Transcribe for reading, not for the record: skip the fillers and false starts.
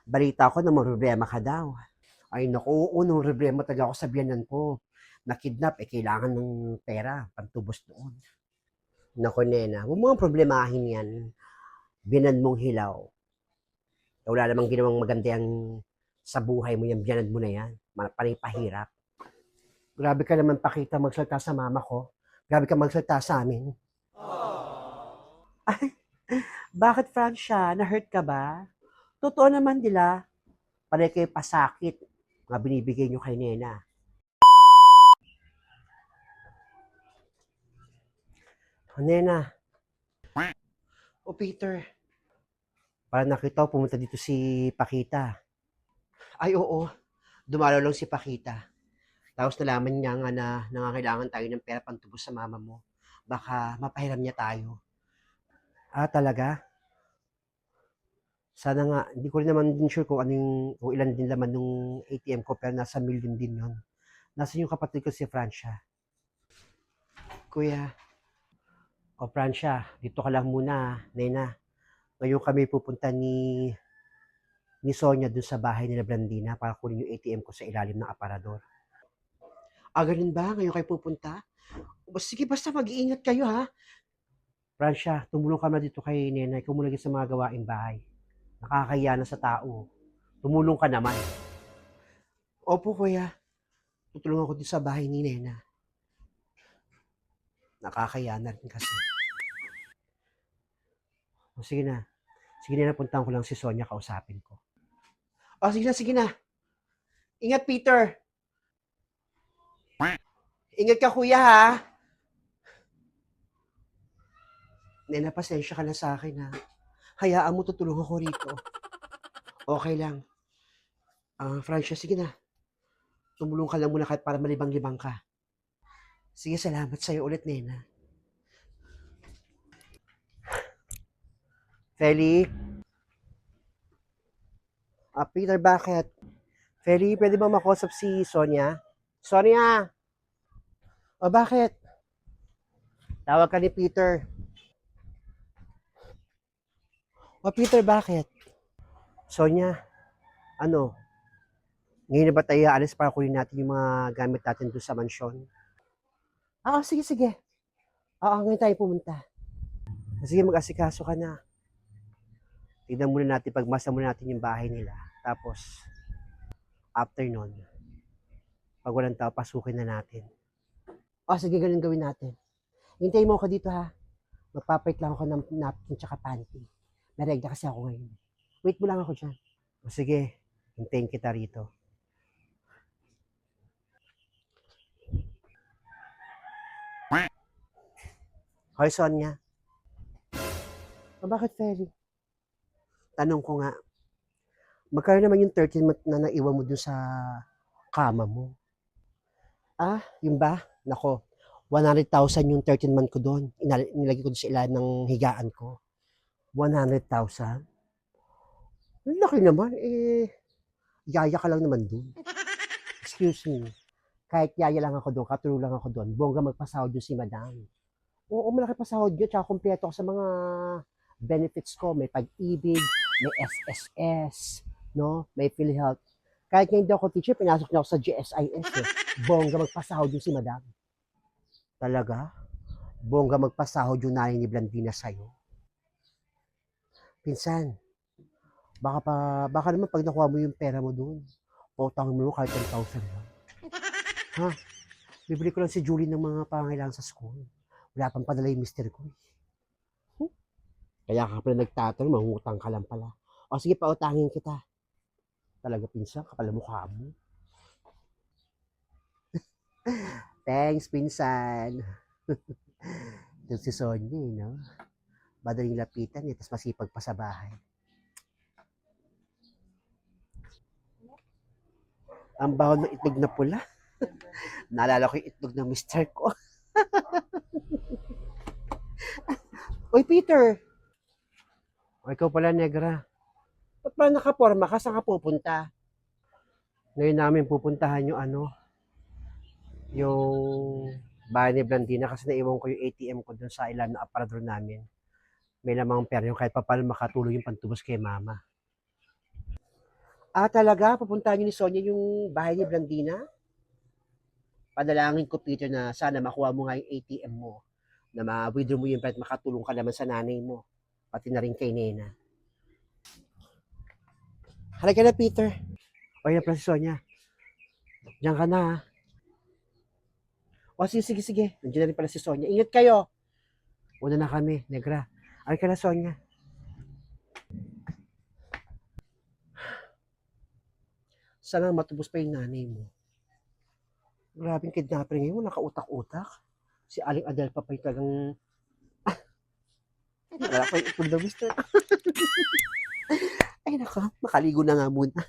Balita ko na problema ka daw. Ay naku, oo, nung problema talaga ako sa biyanan ko. Na-kidnap, kailangan ng pera, pantubos doon. Naku, nena, huwag mo ang problemahin yan. Biyanan mong hilaw. Wala namang ginawang maganda yan sa buhay mo, yung biyanan mo na yan. Panay pahirap. Grabe ka naman pakita magsalita sa mama ko. Grabe ka magsalita sa amin. Ay, bakit Francia? Na-hurt ka ba? Totoo naman nila. Panay kayo pasakit. Mga binibigay nyo kay Nena. Nena. O Peter. Para nakita ko, pumunta dito si Pakita. Ay oo, dumalaw lang si Pakita. Tapos nalaman niya nga na nangangailangan tayo ng pera pantubos sa mama mo. Baka mapahiram niya tayo. Ah, talaga? Sana nga, hindi ko rin naman din sure kung kung ilan din laman ng ATM ko, pero nasa million din yon. Nasa yung kapatid ko si Francia. Kuya, o Francia, dito ka lang muna, Nena. Ngayon kami pupunta ni Sonia dun sa bahay nila Blandina para kunin yung ATM ko sa ilalim ng aparador. Ah, ganun ba? Ngayon kayo pupunta? Sige, basta mag-iingat kayo ha. Francia, tumulong ka na dito kay Nenay. Ikaw muna sa mga gawaing bahay. Nakakahiya na sa tao. Tumulong ka naman. Opo, kuya. Tutulungan ko din sa bahay ni Nena. Nakakahiya na rin kasi. O, sige na. Sige na, puntahan ko lang si Sonia, kausapin ko. O, sige na, sige na. Ingat, Peter. Ingat ka, kuya, ha? Nena, pasensya ka na sa akin, ha? Hayaan mo, tutulungan ko rito. Okay lang. Francia, sige na. Tumulong ka lang muna kahit para malibang-libang ka. Sige, salamat sa'yo ulit, Nena. Feli? Peter, bakit? Feli, pwede ba makausap si Sonia? Sonia! O, bakit? Tawag ka ni Peter. O, Peter, bakit? Sonia, ano? Ngayon na ba tayo aalis para kunin natin yung mga gamit natin doon sa mansyon? Sige, sige. Ngayon tayo pumunta. Sige, mag-asikaso ka na. Tignan muna natin, pagmasa muna natin yung bahay nila. Tapos, after nun, pag walang tao, pasukin na natin. Sige, ganun gawin natin. Hintayin mo ako dito ha. Magpapait lang ako ng napkin tsaka panty. Naregla kasi ako ngayon. Wait mo lang ako dyan. Sige, hintayin kita rito. Hoy, Sonia. Bakit, Ferry? Tanong ko nga, magkano naman yung 13 month na naiwan mo dun sa kama mo? Yun ba? Nako, 100,000 yung 13 month ko doon. Nilagay ko doon sa ilalim ng higaan ko. 100,000? Laki naman, yaya ka lang naman doon. Excuse me, kahit yaya lang ako doon, katulong lang ako doon, bongga magpasahod doon si madam. Oo, malaki pasahod yun, tsaka kumpleto ako sa mga benefits ko. May pag-ibig, may SSS, no? May PhilHealth. Kahit nga hindi ako teacher, pinasok niya ako sa GSIS eh. Bongga magpasahod yung si madam. Talaga? Bongga magpasahod yung nanay ni Blandina sa'yo. Pinsan, baka naman pag nakuha mo yung pera mo doon, pautang mo kahit 10,000 lang. Ha? Bibili ko lang si Julie ng mga pangangailangan sa school. Wala pang padala yung mister ko. Kaya ka pala nagtatanong, mangutang ka lang pala. Sige, pautangin kita. Talaga pinsan, kapal mukha mo. Thanks, pinsan. Ito si Sonia, no? Madaling lapitan, tapos masipag pa sa bahay. Ang baho ng itlog na pula. Naalala ko yung itlog ng mister ko. Uy, Peter! Ikaw pala, negra. Ba't ba nakaporma ka? Saan ka pupunta? Ngayon namin pupuntahan yung bahay ni Blandina kasi naiwan ko yung ATM ko dun sa ilan na aparador namin. May lamang pera yung kahit pa paano makatulong yung pantubos kay mama. Talaga? Pupuntahan niyo ni Sonia yung bahay ni Blandina? Panalangin ko, Peter, na sana makuha mo nga yung ATM mo. Na ma-withdraw mo yun at makatulong ka naman sa nanay mo. Pati na rin kay Nena. Halika na, Peter. O, yan pala si Sonia. Diyan ka na, ha? O, sige, sige, sige. Nandiyan na rin pala si Sonia. Ingat kayo. Una na kami, Negra. Halika na, Sonia. Sana matubos pa yung nanay mo. Grabing kidnapper ngayon, nakautak-utak. Si Aling Adel pa yung talagang... Wala pa yung ipon na, mister. Ay, naka, makaligo na nga muna.